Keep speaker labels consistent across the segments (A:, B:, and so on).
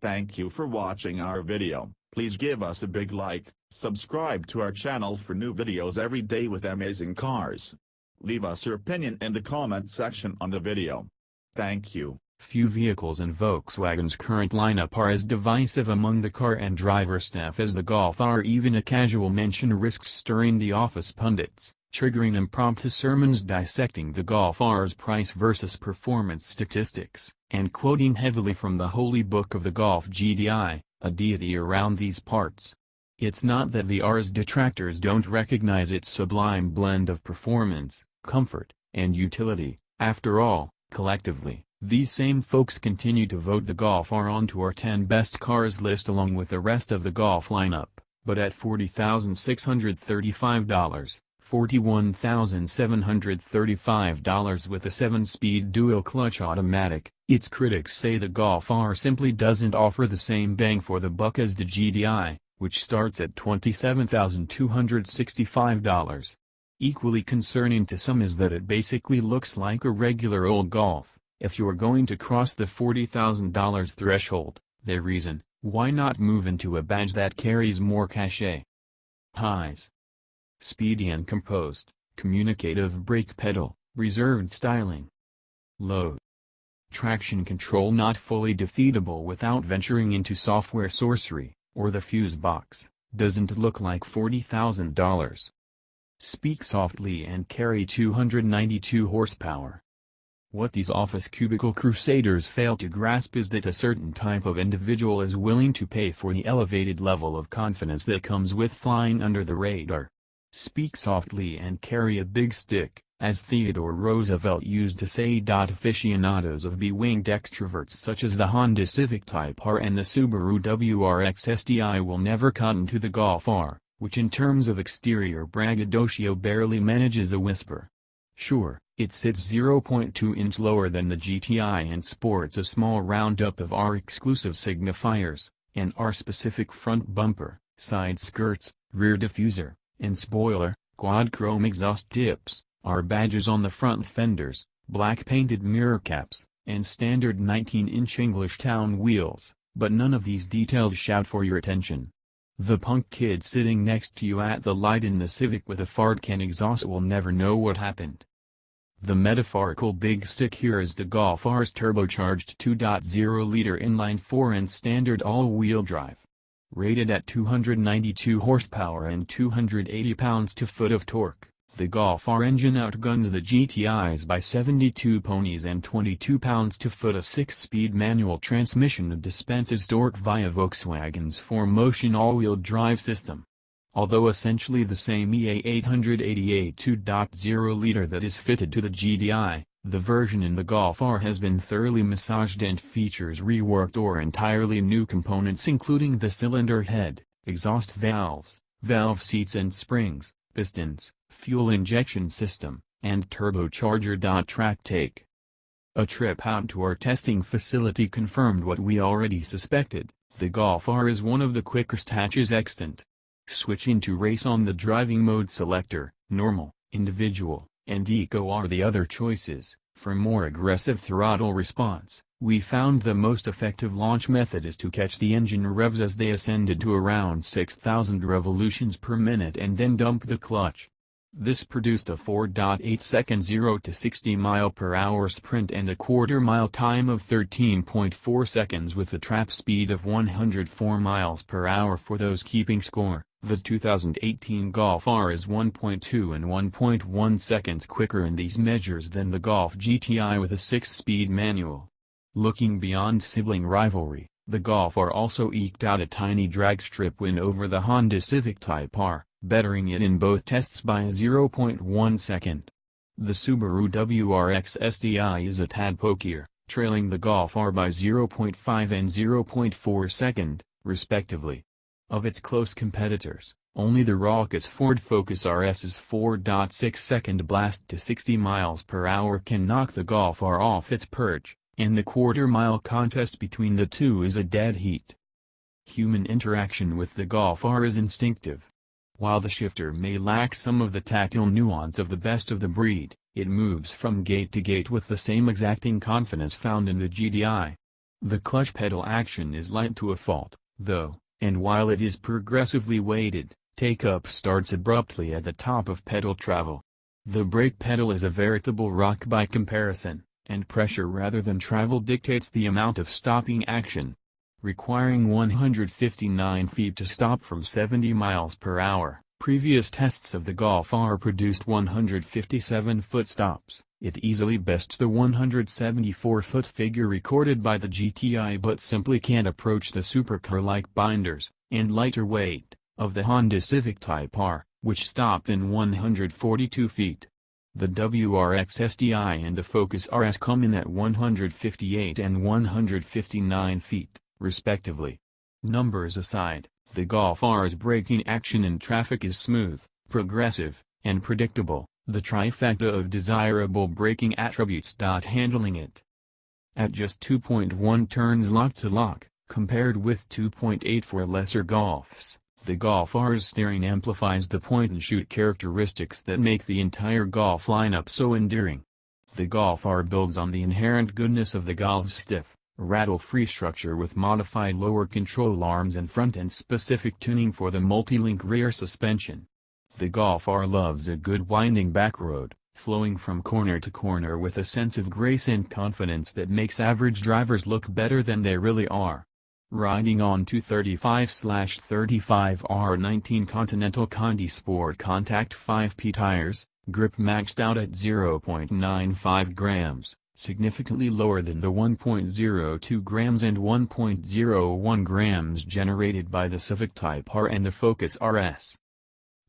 A: Thank you for watching our video. Please give us a big like, subscribe to our channel for new videos every day with amazing cars. Leave us your opinion in the comment section on the video. Thank you.
B: Few vehicles in Volkswagen's current lineup are as divisive among the car and driver staff as the Golf R. Even a casual mention risks stirring the office pundits, triggering impromptu sermons dissecting the Golf R's price versus performance statistics, and quoting heavily from the holy book of the Golf GTI, a deity around these parts. It's not that the R's detractors don't recognize its sublime blend of performance, comfort, and utility. After all, collectively, these same folks continue to vote the Golf R onto our 10 best cars list along with the rest of the Golf lineup, but at $40,635, $41,735 with a 7-speed dual-clutch automatic, its critics say the Golf R simply doesn't offer the same bang for the buck as the GTI, which starts at $27,265. Equally concerning to some is that it basically looks like a regular old Golf. If you're going to cross the $40,000 threshold, they reason, why not move into a badge that carries more cachet? Highs. Speedy and composed, communicative brake pedal, reserved styling. Low. Traction control not fully defeatable without venturing into software sorcery, or the fuse box, doesn't look like $40,000. Speak softly and carry 292 horsepower. What these office cubicle crusaders fail to grasp is that a certain type of individual is willing to pay for the elevated level of confidence that comes with flying under the radar. Speak softly and carry a big stick, as Theodore Roosevelt used to say. Aficionados of B-winged extroverts such as the Honda Civic Type R and the Subaru WRX STI will never cotton to the Golf R, which in terms of exterior braggadocio barely manages a whisper. Sure, it sits 0.2 inch lower than the GTI and sports a small roundup of R-exclusive signifiers, an R-specific front bumper, side skirts, rear diffuser, and spoiler, quad chrome exhaust tips, R badges on the front fenders, black painted mirror caps, and standard 19-inch English town wheels, but none of these details shout for your attention. The punk kid sitting next to you at the light in the Civic with a fart can exhaust will never know what happened. The metaphorical big stick here is the Golf R's turbocharged 2.0-liter inline-4 and standard all-wheel drive. Rated at 292 horsepower and 280 pounds-to-foot of torque, the Golf R engine outguns the GTI's by 72 ponies and 22 pounds-to-foot. A 6-speed manual transmission dispenses torque via Volkswagen's 4Motion all-wheel drive system. Although essentially the same EA888 2.0-liter that is fitted to the GTI, the version in the Golf R has been thoroughly massaged and features reworked or entirely new components including the cylinder head, exhaust valves, valve seats and springs, pistons, fuel injection system, and turbocharger. Track take. A trip out to our testing facility confirmed what we already suspected: the Golf R is one of the quickest hatches extant. Switching to race on the driving mode selector, normal, individual, and eco are the other choices. For more aggressive throttle response, we found the most effective launch method is to catch the engine revs as they ascended to around 6,000 revolutions per minute and then dump the clutch. This produced a 4.8-second 0 to 60 mph sprint and a quarter-mile time of 13.4 seconds with a trap speed of 104 mph for those keeping score. The 2018 Golf R is 1.2 and 1.1 seconds quicker in these measures than the Golf GTI with a 6-speed manual. Looking beyond sibling rivalry, the Golf R also eked out a tiny drag strip win over the Honda Civic Type R, bettering it in both tests by a 0.1 second. The Subaru WRX STI is a tad pokier, trailing the Golf R by 0.5 and 0.4 second, respectively. Of its close competitors, only the raucous Ford Focus RS's 4.6-second blast to 60 mph can knock the Golf R off its perch, and the quarter-mile contest between the two is a dead heat. Human interaction with the Golf R is instinctive. While the shifter may lack some of the tactile nuance of the best of the breed, it moves from gate to gate with the same exacting confidence found in the GTI. The clutch pedal action is light to a fault, though, and while it is progressively weighted, take-up starts abruptly at the top of pedal travel. The brake pedal is a veritable rock by comparison, and pressure rather than travel dictates the amount of stopping action. Requiring 159 feet to stop from 70 miles per hour, previous tests of the Golf R produced 157-foot stops. It easily bests the 174-foot figure recorded by the GTI but simply can't approach the supercar-like binders, and lighter weight, of the Honda Civic Type R, which stopped in 142 feet. The WRX STI and the Focus RS come in at 158 and 159 feet, respectively. Numbers aside, the Golf R's braking action in traffic is smooth, progressive, and predictable, the trifecta of desirable braking attributes. Handling it at just 2.1 turns lock-to-lock, compared with 2.8 for lesser Golfs, the Golf R's steering amplifies the point-and-shoot characteristics that make the entire Golf lineup so endearing. The Golf R builds on the inherent goodness of the Golf's stiff, rattle-free structure with modified lower control arms and front-end specific tuning for the multi-link rear suspension. The Golf R loves a good winding backroad, flowing from corner to corner with a sense of grace and confidence that makes average drivers look better than they really are. Riding on 235/35R19 Continental Conti Sport Contact 5P tires, grip maxed out at 0.95 grams, significantly lower than the 1.02 grams and 1.01 grams generated by the Civic Type R and the Focus RS.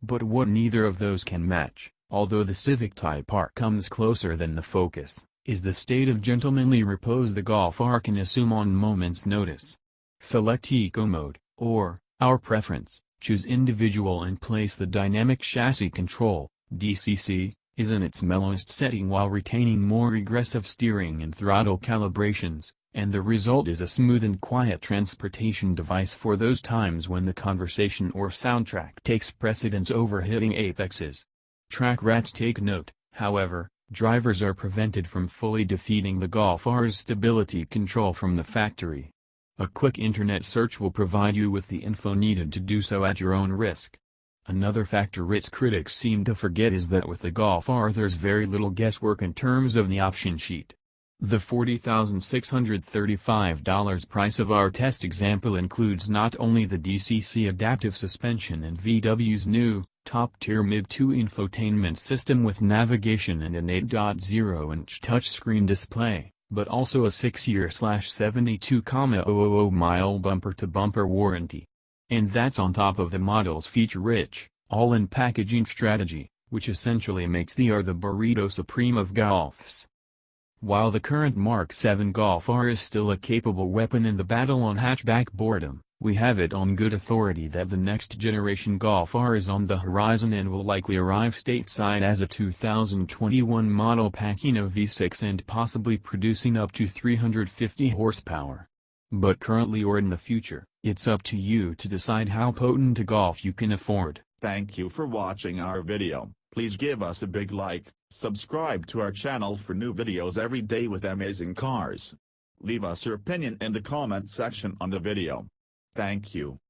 B: But what neither of those can match, although the Civic Type R comes closer than the Focus, is the state of gentlemanly repose the Golf R can assume on moment's notice. Select Eco Mode, or, our preference, choose Individual and place the Dynamic Chassis Control, DCC, is in its mellowest setting while retaining more regressive steering and throttle calibrations, and the result is a smooth and quiet transportation device for those times when the conversation or soundtrack takes precedence over hitting apexes. Track rats take note, however, drivers are prevented from fully defeating the Golf R's stability control from the factory. A quick internet search will provide you with the info needed to do so at your own risk. Another factor its critics seem to forget is that with the Golf R there's very little guesswork in terms of the option sheet. The $40,635 price of our test example includes not only the DCC adaptive suspension and VW's new, top-tier MIB2 infotainment system with navigation and an 8.0-inch touchscreen display, but also a 6-year/72,000 bumper-to-bumper warranty. And that's on top of the model's feature-rich, all-in packaging strategy, which essentially makes the R the burrito supreme of Golfs. While the current Mark 7 Golf R is still a capable weapon in the battle on hatchback boredom, we have it on good authority that the next generation Golf R is on the horizon and will likely arrive stateside as a 2021 model packing a V6 and possibly producing up to 350 horsepower. But currently or in the future, it's up to you to decide how potent a Golf you can afford.
A: Thank you for watching our video. Please give us a big like, subscribe to our channel for new videos every day with amazing cars. Leave us your opinion in the comment section on the video. Thank you.